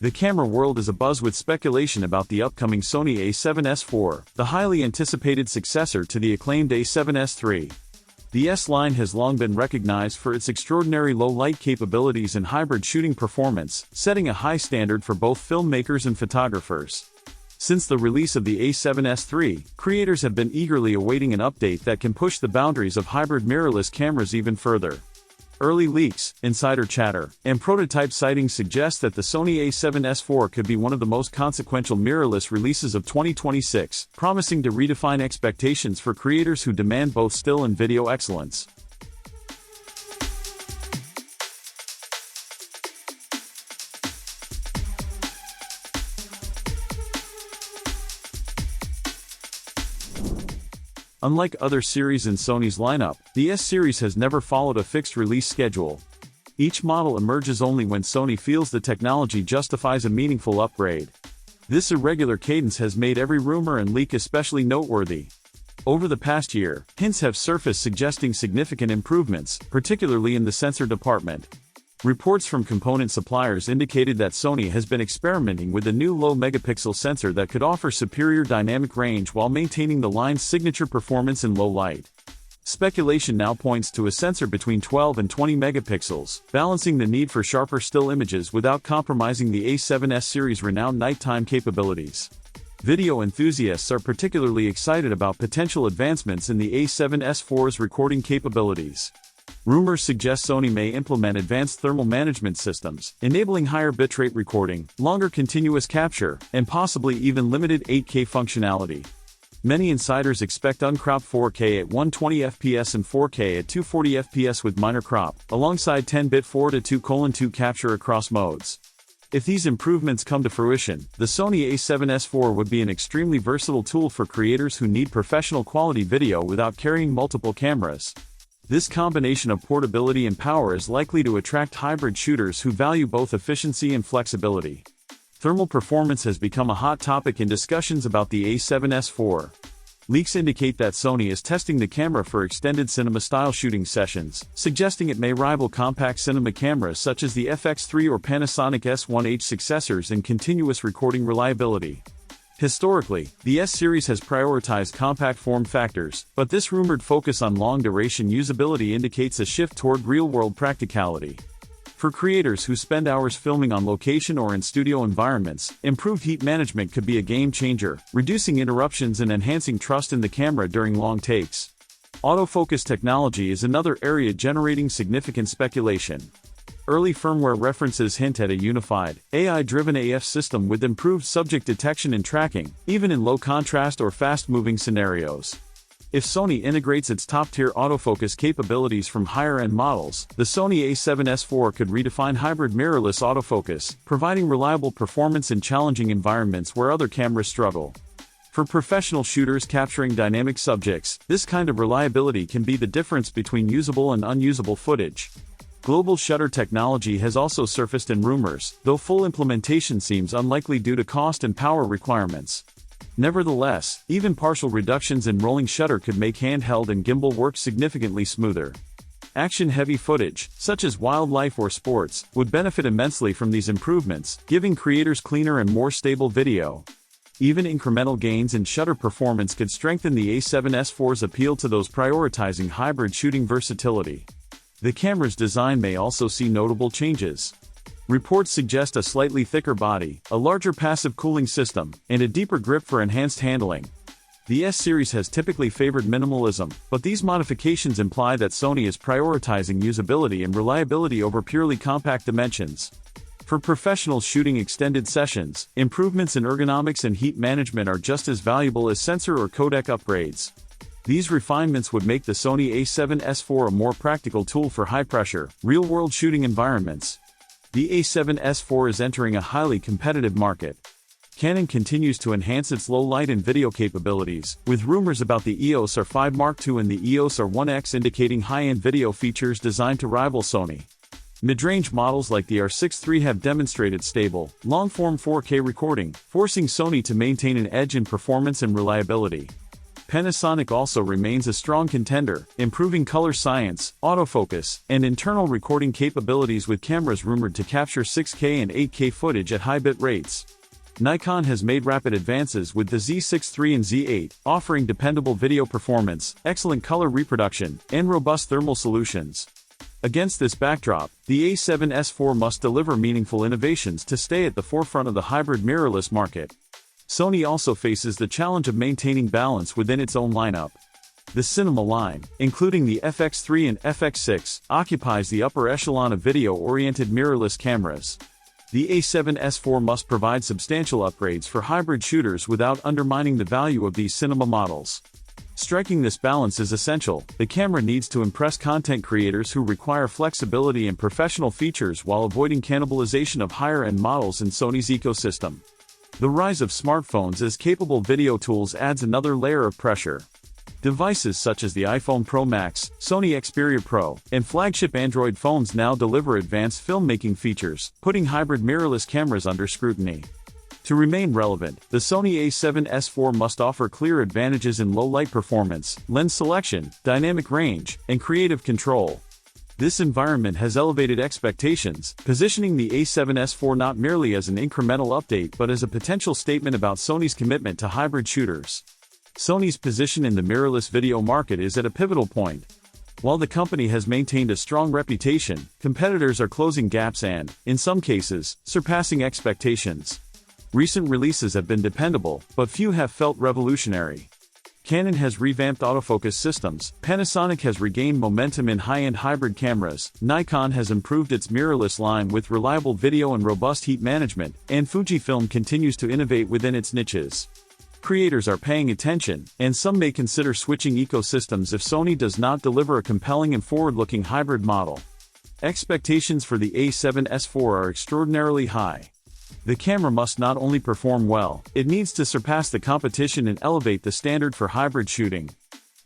The camera world is abuzz with speculation about the upcoming Sony A7S IV, the highly anticipated successor to the acclaimed A7S III. The S line has long been recognized for its extraordinary low-light capabilities and hybrid shooting performance, setting a high standard for both filmmakers and photographers. Since the release of the A7S III, creators have been eagerly awaiting an update that can push the boundaries of hybrid mirrorless cameras even further. Early leaks, insider chatter, and prototype sightings suggest that the Sony A7S IV could be one of the most consequential mirrorless releases of 2026, promising to redefine expectations for creators who demand both still and video excellence. Unlike other series in Sony's lineup, the S series has never followed a fixed release schedule. Each model emerges only when Sony feels the technology justifies a meaningful upgrade. This irregular cadence has made every rumor and leak especially noteworthy. Over the past year, hints have surfaced suggesting significant improvements, particularly in the sensor department. Reports from component suppliers indicated that Sony has been experimenting with a new low-megapixel sensor that could offer superior dynamic range while maintaining the line's signature performance in low light. Speculation now points to a sensor between 12 and 20 megapixels, balancing the need for sharper still images without compromising the A7S series' renowned nighttime capabilities. Video enthusiasts are particularly excited about potential advancements in the A7S IV's recording capabilities. Rumors suggest Sony may implement advanced thermal management systems, enabling higher bitrate recording, longer continuous capture, and possibly even limited 8K functionality. Many insiders expect uncropped 4K at 120 fps and 4K at 240 fps with minor crop, alongside 10-bit 4:2:2 capture across modes. If these improvements come to fruition, the Sony A7S IV would be an extremely versatile tool for creators who need professional quality video without carrying multiple cameras. This combination of portability and power is likely to attract hybrid shooters who value both efficiency and flexibility. Thermal performance has become a hot topic in discussions about the A7S IV. Leaks indicate that Sony is testing the camera for extended cinema-style shooting sessions, suggesting it may rival compact cinema cameras such as the FX3 or Panasonic S1H successors in continuous recording reliability. Historically, the S series has prioritized compact form factors, but this rumored focus on long-duration usability indicates a shift toward real-world practicality. For creators who spend hours filming on location or in studio environments, improved heat management could be a game-changer, reducing interruptions and enhancing trust in the camera during long takes. Autofocus technology is another area generating significant speculation. Early firmware references hint at a unified, AI-driven AF system with improved subject detection and tracking, even in low-contrast or fast-moving scenarios. If Sony integrates its top-tier autofocus capabilities from higher-end models, the Sony A7S IV could redefine hybrid mirrorless autofocus, providing reliable performance in challenging environments where other cameras struggle. For professional shooters capturing dynamic subjects, this kind of reliability can be the difference between usable and unusable footage. Global shutter technology has also surfaced in rumors, though full implementation seems unlikely due to cost and power requirements. Nevertheless, even partial reductions in rolling shutter could make handheld and gimbal work significantly smoother. Action-heavy footage, such as wildlife or sports, would benefit immensely from these improvements, giving creators cleaner and more stable video. Even incremental gains in shutter performance could strengthen the A7S IV's appeal to those prioritizing hybrid shooting versatility. The camera's design may also see notable changes. Reports suggest a slightly thicker body, a larger passive cooling system, and a deeper grip for enhanced handling. The S series has typically favored minimalism, but these modifications imply that Sony is prioritizing usability and reliability over purely compact dimensions. For professionals shooting extended sessions, improvements in ergonomics and heat management are just as valuable as sensor or codec upgrades. These refinements would make the Sony A7S IV a more practical tool for high-pressure, real-world shooting environments. The A7S IV is entering a highly competitive market. Canon continues to enhance its low-light and video capabilities, with rumors about the EOS R5 Mark II and the EOS R1X indicating high-end video features designed to rival Sony. Mid-range models like the R6 III have demonstrated stable, long-form 4K recording, forcing Sony to maintain an edge in performance and reliability. Panasonic also remains a strong contender, improving color science, autofocus, and internal recording capabilities with cameras rumored to capture 6K and 8K footage at high bit rates. Nikon has made rapid advances with the Z6 III and Z8, offering dependable video performance, excellent color reproduction, and robust thermal solutions. Against this backdrop, the A7S IV must deliver meaningful innovations to stay at the forefront of the hybrid mirrorless market. Sony also faces the challenge of maintaining balance within its own lineup. The cinema line, including the FX3 and FX6, occupies the upper echelon of video-oriented mirrorless cameras. The A7S IV must provide substantial upgrades for hybrid shooters without undermining the value of these cinema models. Striking this balance is essential. The camera needs to impress content creators who require flexibility and professional features while avoiding cannibalization of higher-end models in Sony's ecosystem. The rise of smartphones as capable video tools adds another layer of pressure. Devices such as the iPhone Pro Max, Sony Xperia Pro, and flagship Android phones now deliver advanced filmmaking features, putting hybrid mirrorless cameras under scrutiny. To remain relevant, the Sony A7S IV must offer clear advantages in low-light performance, lens selection, dynamic range, and creative control. This environment has elevated expectations, positioning the A7S IV not merely as an incremental update but as a potential statement about Sony's commitment to hybrid shooters. Sony's position in the mirrorless video market is at a pivotal point. While the company has maintained a strong reputation, competitors are closing gaps and, in some cases, surpassing expectations. Recent releases have been dependable, but few have felt revolutionary. Canon has revamped autofocus systems, Panasonic has regained momentum in high-end hybrid cameras, Nikon has improved its mirrorless line with reliable video and robust heat management, and Fujifilm continues to innovate within its niches. Creators are paying attention, and some may consider switching ecosystems if Sony does not deliver a compelling and forward-looking hybrid model. Expectations for the A7S IV are extraordinarily high. The camera must not only perform well, it needs to surpass the competition and elevate the standard for hybrid shooting.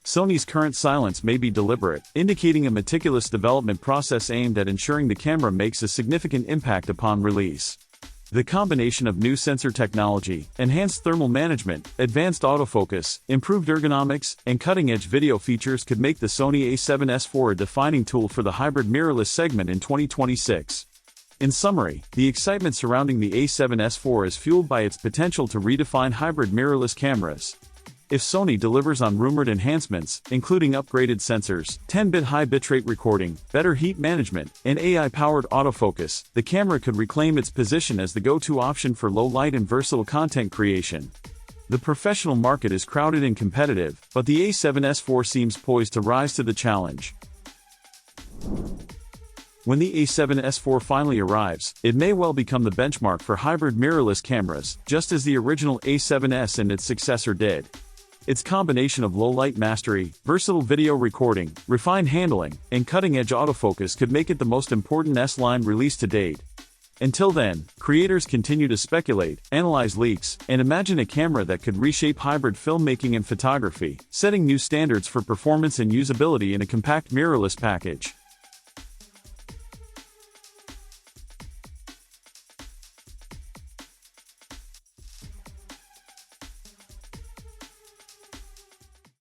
Sony's current silence may be deliberate, indicating a meticulous development process aimed at ensuring the camera makes a significant impact upon release. The combination of new sensor technology, enhanced thermal management, advanced autofocus, improved ergonomics, and cutting-edge video features could make the Sony A7S IV a defining tool for the hybrid mirrorless segment in 2026. In summary, the excitement surrounding the A7S IV is fueled by its potential to redefine hybrid mirrorless cameras. If Sony delivers on rumored enhancements, including upgraded sensors, 10-bit high bitrate recording, better heat management, and AI-powered autofocus, the camera could reclaim its position as the go-to option for low-light and versatile content creation. The professional market is crowded and competitive, but the A7S IV seems poised to rise to the challenge. When the A7S IV finally arrives, it may well become the benchmark for hybrid mirrorless cameras, just as the original A7S and its successor did. Its combination of low-light mastery, versatile video recording, refined handling, and cutting-edge autofocus could make it the most important S-line release to date. Until then, creators continue to speculate, analyze leaks, and imagine a camera that could reshape hybrid filmmaking and photography, setting new standards for performance and usability in a compact mirrorless package.